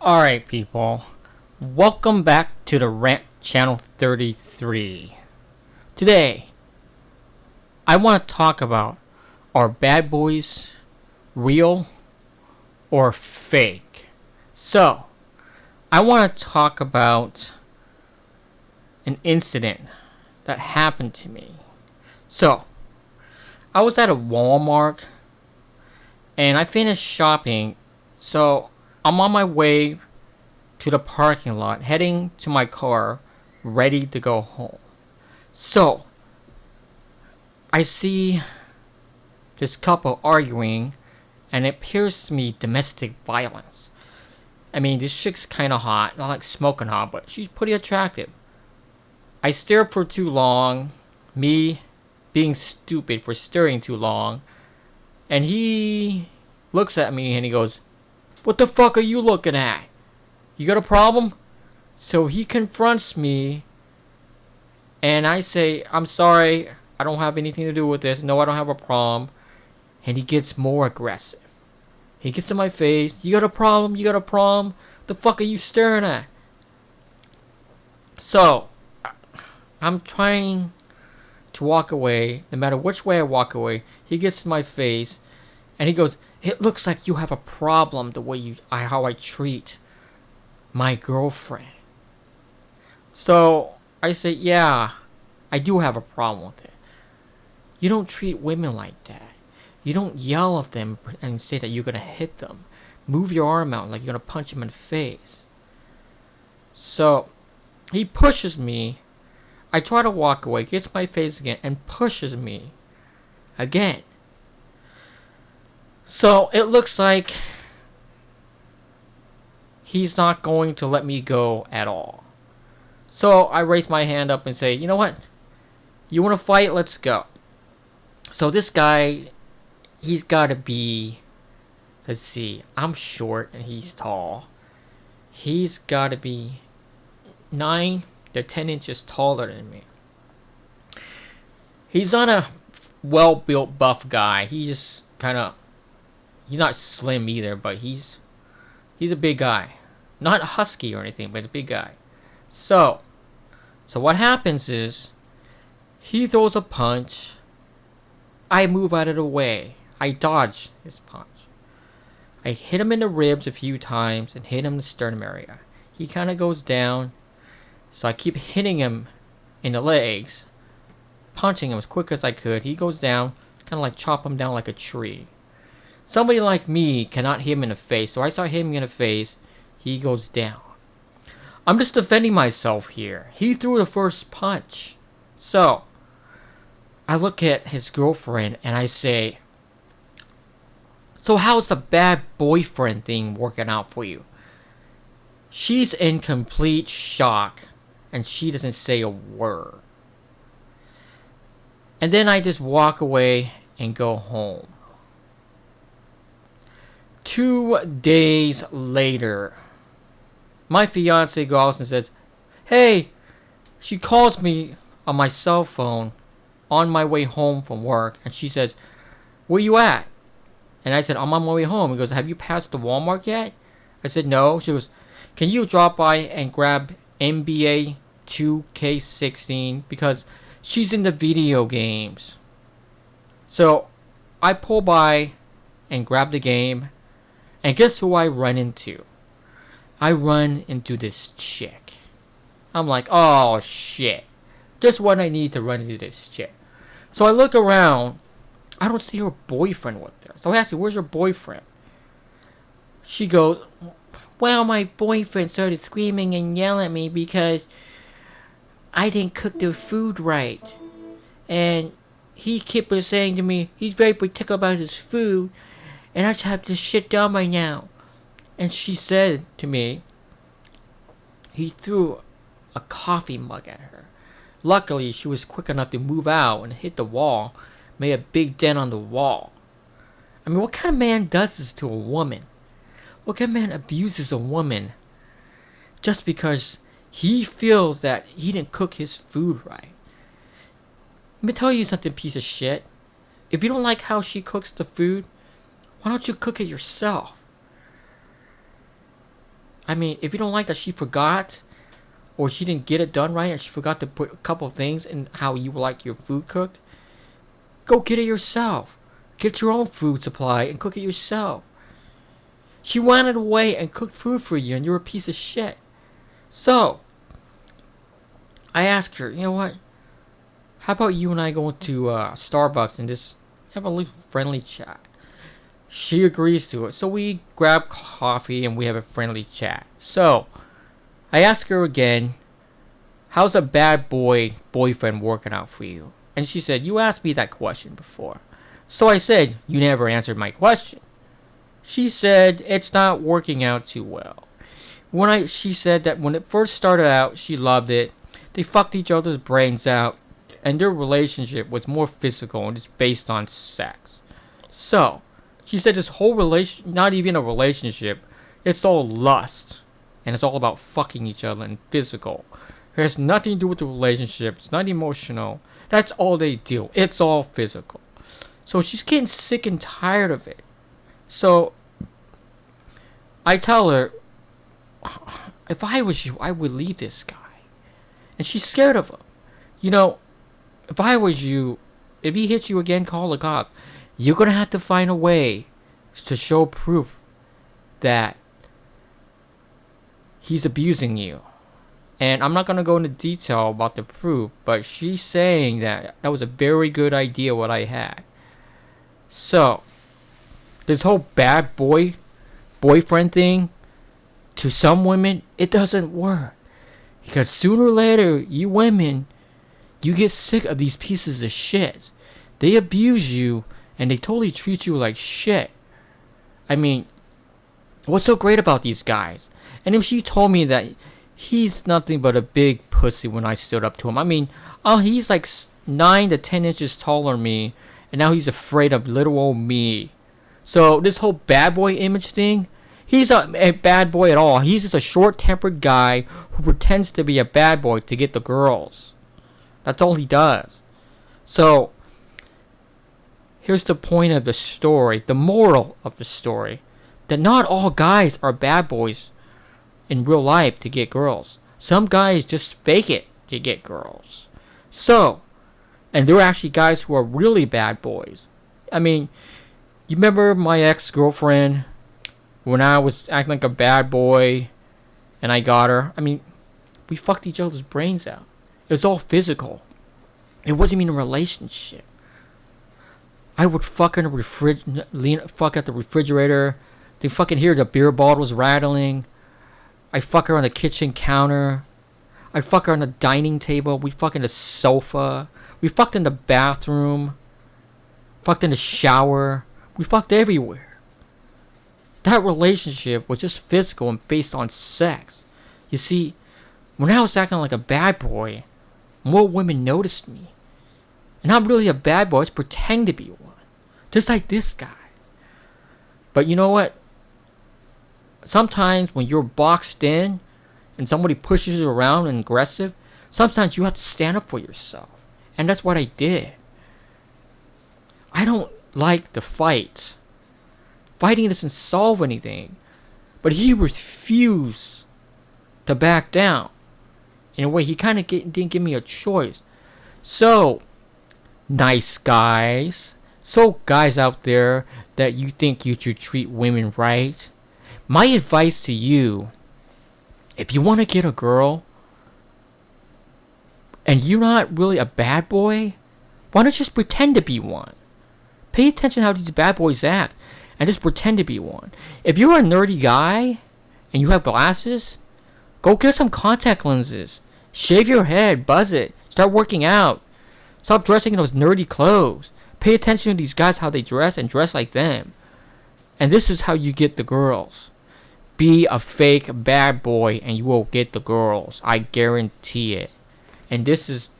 Alright, people. Welcome back to the Rant Channel 33. Today, I want to talk about, are bad boys real or fake? So, I want to talk about an incident that happened to me. So, I was at a Walmart and I finished shopping. So, I'm on my way to the parking lot, heading to my car, ready to go home. So, I see this couple arguing, and it appears to me domestic violence. I mean, this chick's kind of hot, not like smoking hot, but she's pretty attractive. I stared for too long, me being stupid for staring too long, and he looks at me and he goes, "What the fuck are you looking at? You got a problem?" So he confronts me, and I say, "I'm sorry, I don't have anything to do with this. No, I don't have a problem." And he gets more aggressive. He gets in my face. "You got a problem? You got a problem? The fuck are you staring at?" So, I'm trying to walk away. No matter which way I walk away, he gets in my face, and he goes, "It looks like you have a problem the way how I treat my girlfriend." So I say, "Yeah, I do have a problem with it. You don't treat women like that. You don't yell at them and say that you're gonna hit them. Move your arm out like you're gonna punch them in the face." So he pushes me. I try to walk away, gets my face again, and pushes me again. So it looks like he's not going to let me go at all. So I raise my hand up and say, "You know what? You want to fight? Let's go." So this guy, he's got to be, let's see, I'm short and he's tall. He's got to be 9 to 10 inches taller than me. He's not a well-built buff guy. He's not slim either, but he's a big guy. Not husky or anything, but a big guy. So what happens is, he throws a punch. I move out of the way. I dodge his punch. I hit him in the ribs a few times and hit him in the sternum area. He kind of goes down. So I keep hitting him in the legs, punching him as quick as I could. He goes down, kind of like chop him down like a tree. Somebody like me cannot hit him in the face, so I start hitting him in the face. He goes down. I'm just defending myself here. He threw the first punch. So I look at his girlfriend and I say, "So how's the bad boyfriend thing working out for you?" She's in complete shock, and she doesn't say a word. And then I just walk away and go home. 2 days later, my fiance goes and says, "Hey," she calls me on my cell phone on my way home from work, and she says, "Where you at?" And I said, "I'm on my way home." He goes, "Have you passed the Walmart yet?" I said, "No." She goes, "Can you drop by and grab NBA 2K16 because she's in the video games?" So I pull by and grab the game, and guess who I run into? I run into this chick. I'm like, "Oh shit, just what I need to run into this chick." So I look around. I don't see her boyfriend with her. So I ask her, "Where's your boyfriend?" She goes, "Well, my boyfriend started screaming and yelling at me because I didn't cook the food right. And he kept on saying to me, he's very particular about his food, and I just have this shit down by now." And she said to me, he threw a coffee mug at her. Luckily, she was quick enough to move out and hit the wall, made a big dent on the wall. I mean, what kind of man does this to a woman? What kind of man abuses a woman just because he feels that he didn't cook his food right? Let me tell you something, piece of shit. If you don't like how she cooks the food, why don't you cook it yourself? I mean, if you don't like that she forgot, or she didn't get it done right and she forgot to put a couple of things in how you like your food cooked, go get it yourself. Get your own food supply and cook it yourself. She went away and cooked food for you and you're a piece of shit. So, I asked her, you know what? How about you and I go to Starbucks and just have a little friendly chat? She agrees to it. So we grab coffee and we have a friendly chat. So, I asked her again, how's a bad boyfriend working out for you? And she said, you asked me that question before. So I said, you never answered my question. She said, it's not working out too well. She said that when it first started out, she loved it. They fucked each other's brains out. And their relationship was more physical and just based on sex. So, she said this whole not even a relationship, it's all lust. And it's all about fucking each other and physical. It has nothing to do with the relationship. It's not emotional. That's all they do. It's all physical. So she's getting sick and tired of it. So I tell her, if I was you, I would leave this guy. And she's scared of him. You know, if I was you, if he hits you again, call the cop. You're going to have to find a way to show proof that he's abusing you. And I'm not going to go into detail about the proof, but she's saying that was a very good idea what I had. So, this whole bad boyfriend thing, to some women, it doesn't work. Because sooner or later, you women, you get sick of these pieces of shit. They abuse you, and they totally treat you like shit. I mean, what's so great about these guys? And if she told me that he's nothing but a big pussy when I stood up to him. I mean, he's like 9 to 10 inches taller than me, and now he's afraid of little old me. So this whole bad boy image thing, he's not a bad boy at all. He's just a short-tempered guy who pretends to be a bad boy to get the girls. That's all he does. So, here's the point of the story, the moral of the story, that not all guys are bad boys in real life to get girls. Some guys just fake it to get girls. So, and there are actually guys who are really bad boys. I mean, you remember my ex-girlfriend when I was acting like a bad boy and I got her? I mean, we fucked each other's brains out. It was all physical. It wasn't even a relationship. I would fuck in the fuck at the refrigerator. They fucking hear the beer bottles rattling. I fuck her on the kitchen counter. I fuck her on the dining table. We fuck in the sofa. We fucked in the bathroom. Fucked in the shower. We fucked everywhere. That relationship was just physical and based on sex. You see, when I was acting like a bad boy, more women noticed me. And I'm really a bad boy. I just pretend to be one. Just like this guy. But you know what? Sometimes when you're boxed in and somebody pushes you around and aggressive, sometimes you have to stand up for yourself. And that's what I did. I don't like the fights. Fighting doesn't solve anything. But he refused to back down. In a way, he kind of didn't give me a choice. So, nice guys. So, guys out there that you think you should treat women right. My advice to you, if you want to get a girl and you're not really a bad boy, why don't you just pretend to be one? Pay attention to how these bad boys act and just pretend to be one. If you're a nerdy guy and you have glasses, go get some contact lenses. Shave your head, buzz it, start working out. Stop dressing in those nerdy clothes. Pay attention to these guys, how they dress, and dress like them. And this is how you get the girls. Be a fake bad boy and you will get the girls. I guarantee it. And this is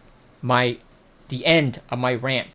the end of my rant.